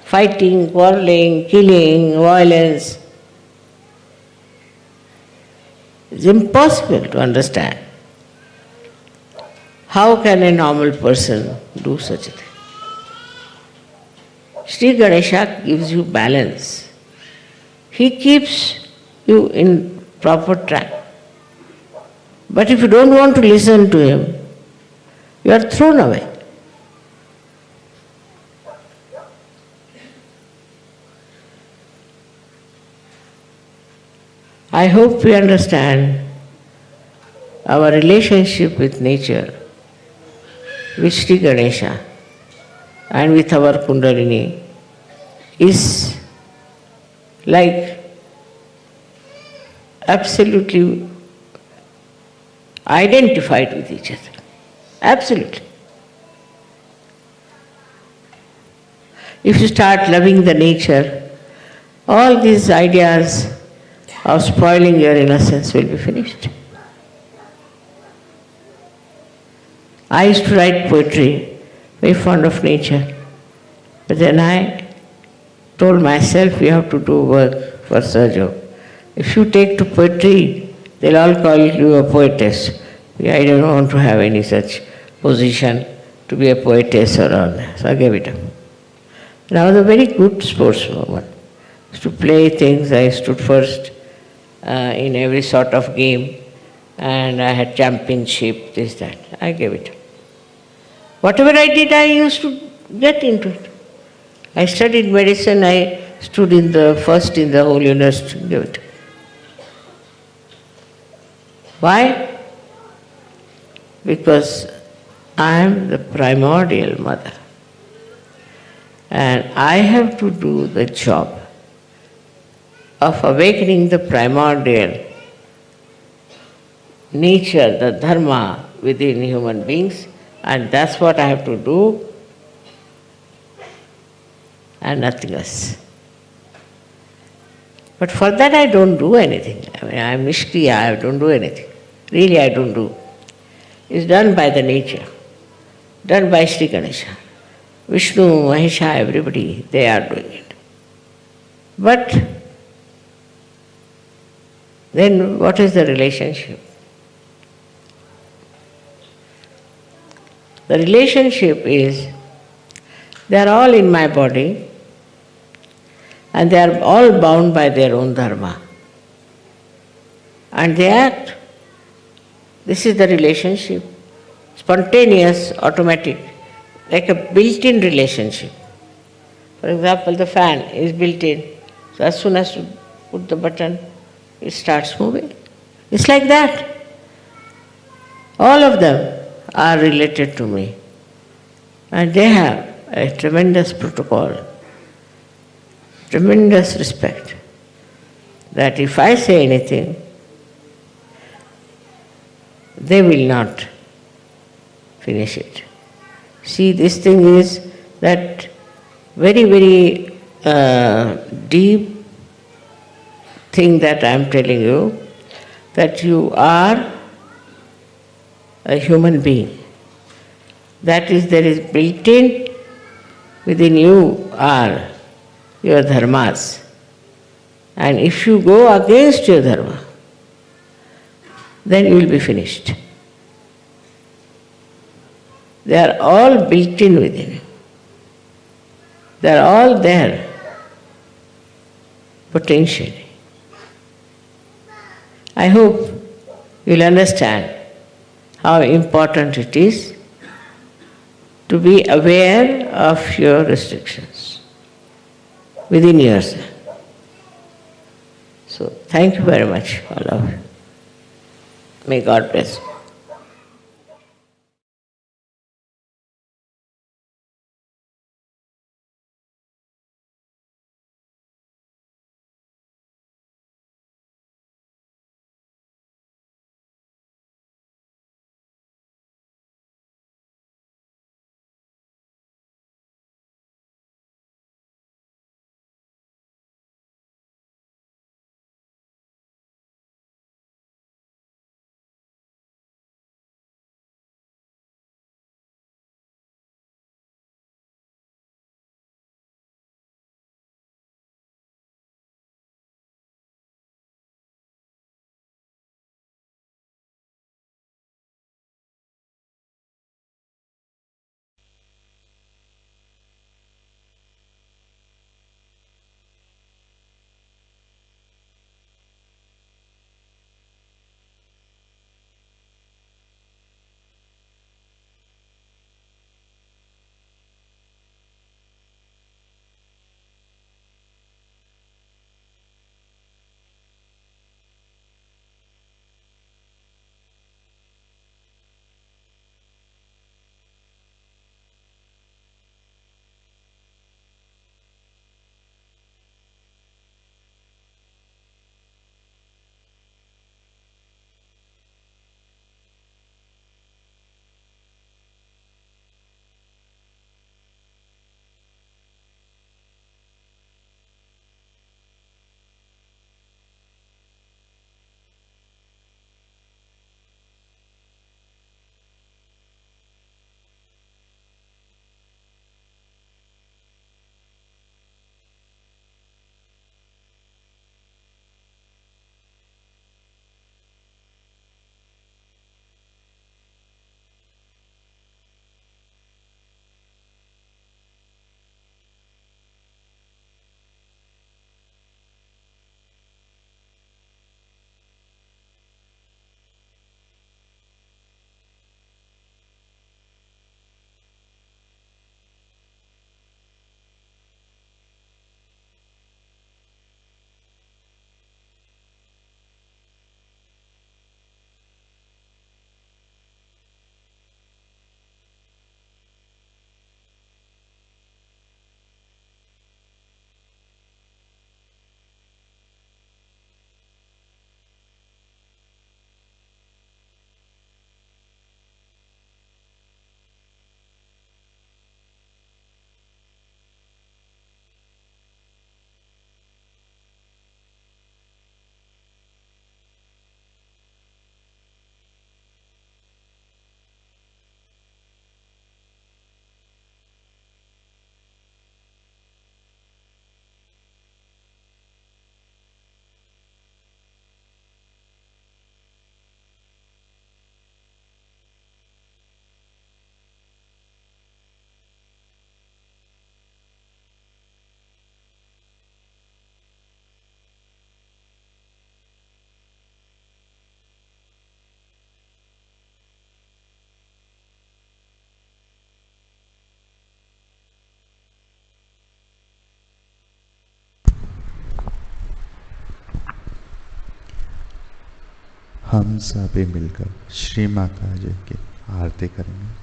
C: Fighting, quarreling, killing, violence. It's impossible to understand. How can a normal person do such a thing? Shri Ganesha gives you balance. He keeps you in proper track. But if you don't want to listen to him, you are thrown away. I hope we understand our relationship with nature, with Shri Ganesha and with our Kundalini is like absolutely identified with each other. Absolutely. If you start loving the nature, all these ideas of spoiling your innocence will be finished. I used to write poetry, very fond of nature. But then I told myself, you have to do work for Sahaja. If you take to poetry, They'll all call you a poetess. I don't want to have any such position to be a poetess or all. So I gave it up. And I was a very good sportswoman. I used to play things. I stood first in every sort of game, and I had championship, this, that. I gave it up. Whatever I did, I used to get into it. I studied medicine. I stood in the first in the whole university. Gave it up. Why? Because I am the primordial mother. And I have to do the job of awakening the primordial nature, the dharma within human beings, and that's what I have to do, and nothing else. But for that I don't do anything. I mean, I am Nishkriya, I don't do anything. Really I don't do. It's done by the nature, done by Shri Ganesha. Vishnu, Mahesha, everybody, they are doing it. But then what is the relationship? The relationship is, they are all in my body and they are all bound by their own dharma. And they act. This is the relationship. Spontaneous, automatic, like a built-in relationship. For example, the fan is built-in. So as soon as you put the button, it starts moving. It's like that. All of them are related to me. And they have a tremendous protocol, tremendous respect, that if I say anything, they will not finish it. See, this thing is that very, very deep thing that I am telling you, that you are a human being. That is, there is built-in within you are your dharmas. And if you go against your dharma, then you will be finished. They are all built in within you. They are all there, potentially. I hope you will understand how important it is to be aware of your restrictions within yourself. So, thank you very much, all of you. May God bless you.
A: हम सभी मिलकर श्री माता जी की आरती करेंगे।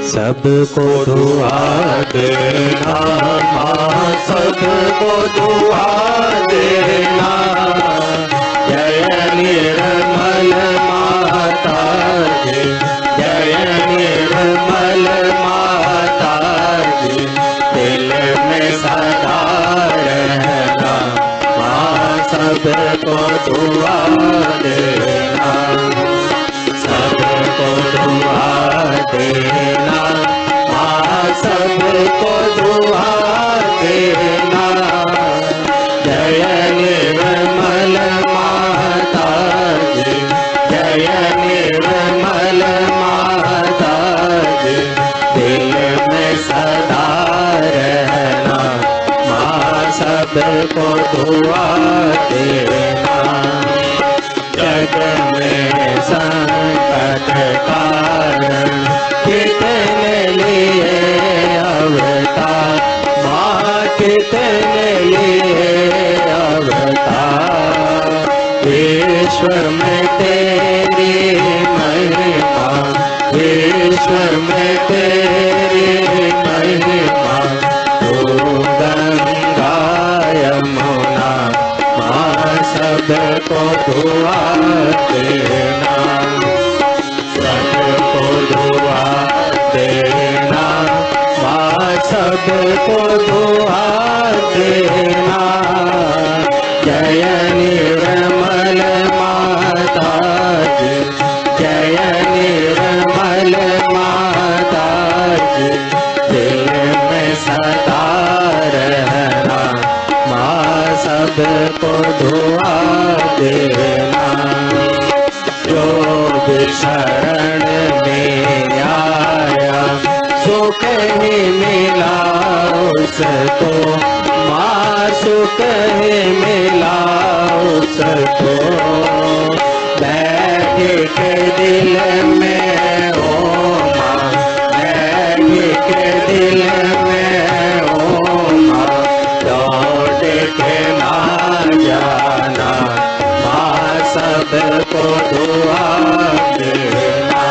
B: सबको दुआ देना माँ, सबको दुआ देना। जय निर्मल माता जी, जय निर्मल माता जी, दिल में सदा रहना माँ, सबको दुआ देना, सबको दुआ देना माँ, सबको दुआ देना। जय निर्मल माता जी, जय निर्मल माता जी, दिल में सदा रहना माँ, सबको दुआ देना। जग में संकट कारण कितने लिए अवतार माँ, कितने लिए अवतार। ईश्वर में तेरी महिमा, ईश्वर में तेरी महिमा। तू गंगा यमुना माँ, सबको दुआ देना, सबको दुआ देना माँ, सबको दुआ देना। जय निर्मल माता जी, जय निर्मल माता जी, दिल में सदा रहना माँ, सबको दुआ देना। जो भी शरण में आया सुख ही मिला उसको माँ, सुख ही मिला उसको। बैठ के दिल में ओ माँ, बैठ के दिल में ओ माँ, लौट के ना जाना माँ, सबको दुआ देना,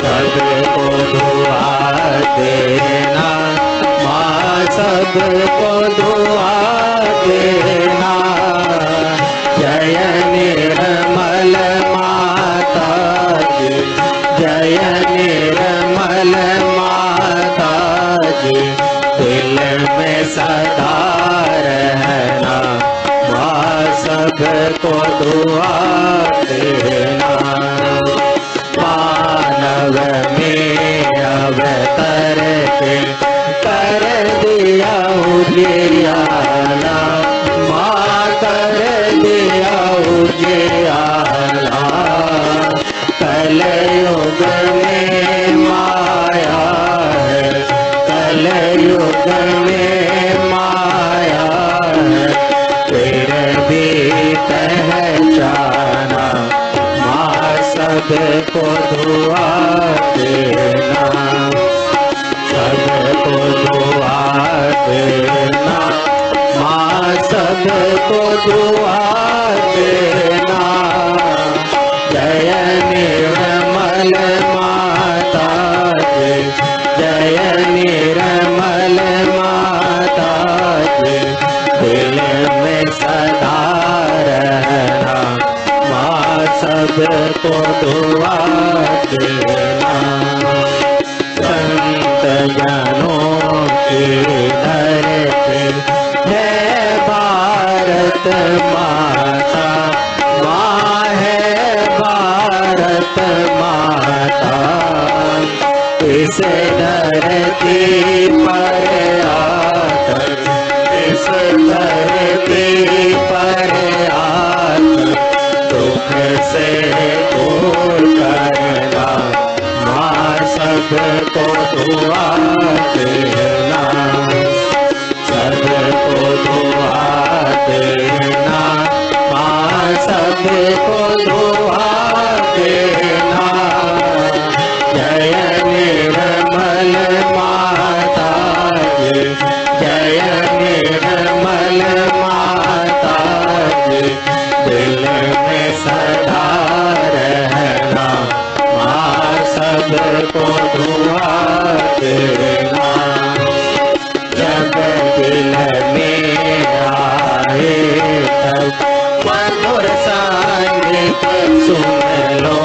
B: सबको दुआ देना माँ, सबको दुआ देना। जय निर्मल माता जी, जय निर्मल माता जी, दिल में सदा रहना माँ, सबको दुआ देना। सबको दुआ देना, सबको दुआ देना, माँ सबको दुआ देना। जय निर्मल माता जी, जय निर्मल माता जी, दिल में सदा रहना, माँ सबको दुआ देना। संत जनों की धरती है भारत माता, माँ है भारत माता। इस धरती पर आकर, इस धरती पर आकर दुख से दूर करना, माँ सबको दुआ देना, सबको दुआ देना, माँ सबको दुआ देना। जय निर्मल माता जी, जय निर्मल माता जी, दिल में सदा रहना, माँ सबको दुआ देना। जब दिल में आए तब मधुर संगीत सुन लो,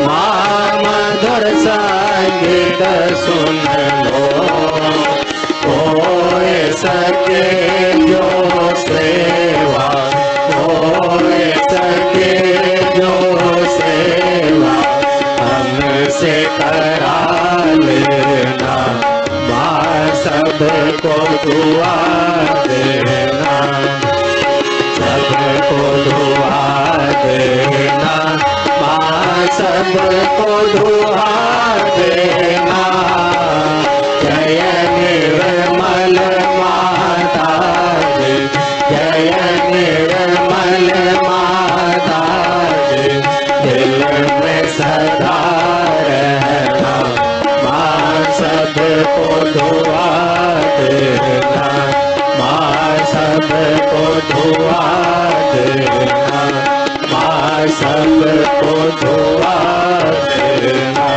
B: माँ मधुर संगीत सुन लो। कोई सके जो सेवा, कोई सके जो सेवा हमसे करा लेना, माँ सबको दुआ देना, सबको दुआ देना, माँ सबको दुआ देना। जय निर्मल माता जी, जय निर्मल माता जी, दिल में सदा रहना, माँ सबको दुआ देना, माँ सबको दुआ देना, माँ सबको दुआ देना।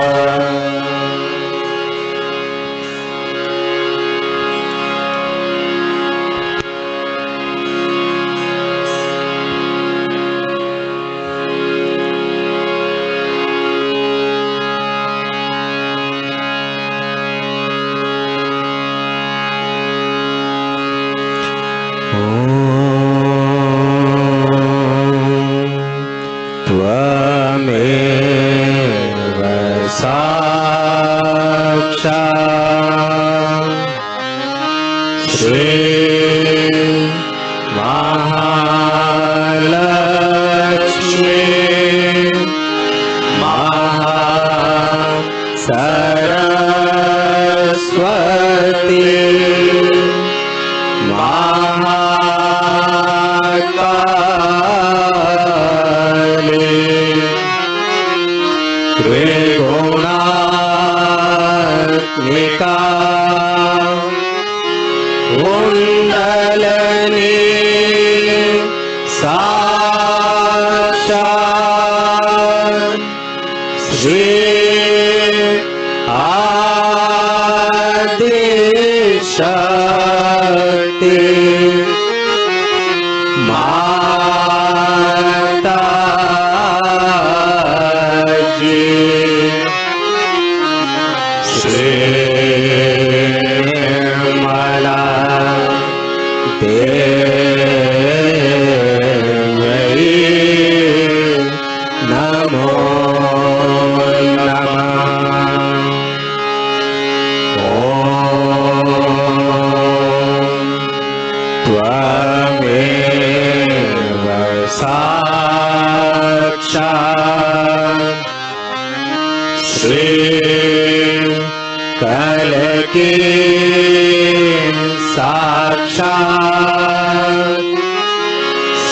B: त्वमेव साक्षात् श्री महालक्ष्मी महासरस्वती महाकाली त्रिगुणात्मिका कुंडलिनी साक्षात् श्री आदिशक्ति माता जी। श्रीमला देवी नमो नमः। त्वमेव साक्षात् श्री कलकी साक्षात्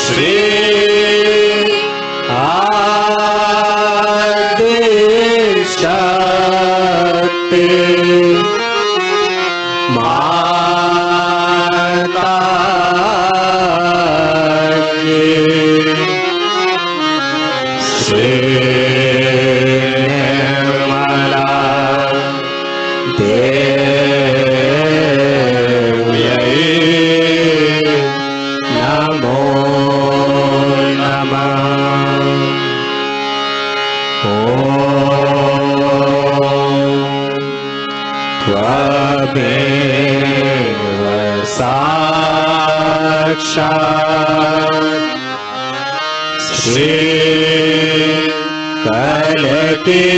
B: श्री आदिशक्ति त्वमेव साक्षात् श्री कलकी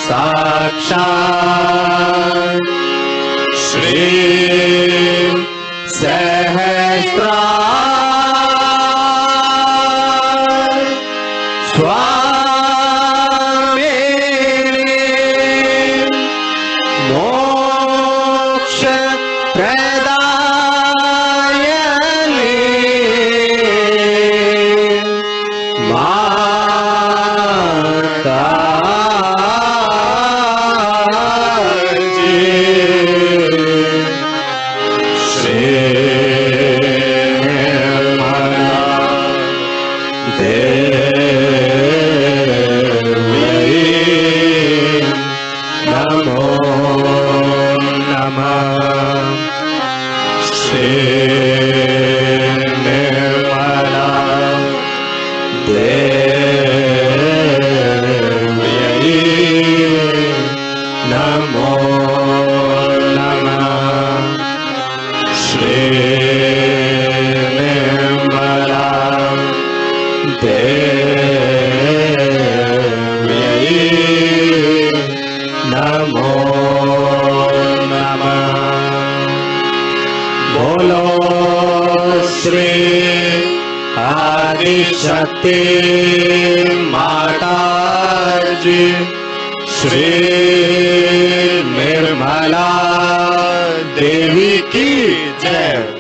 B: साक्षात् श्री सहस्रार स्वामिनी मोक्ष प्रदायिनी माता शक्ति माता जी श्री निर्मला देवी की जय।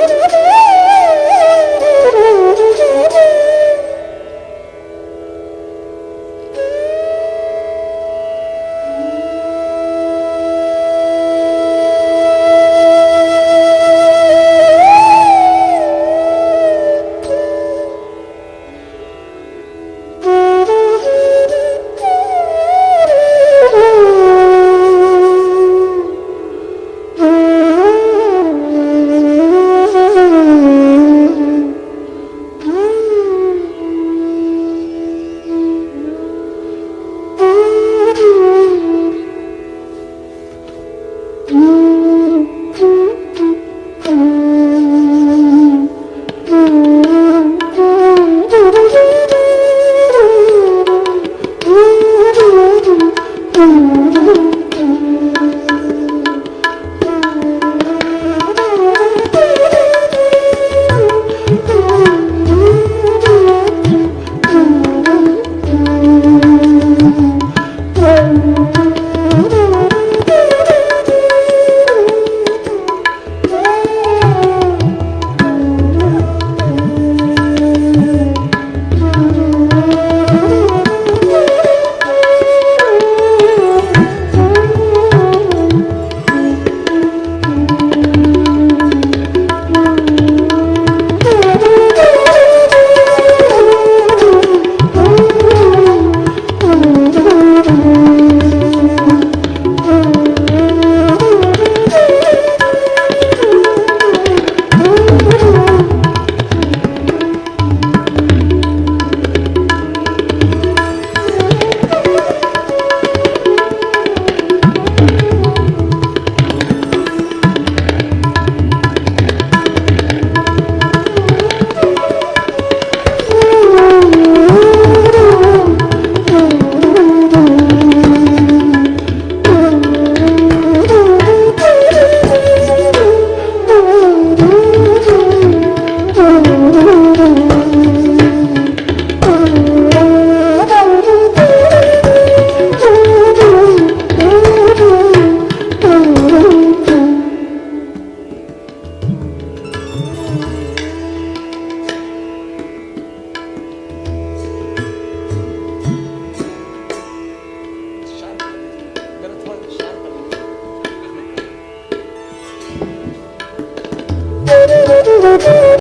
C: Shri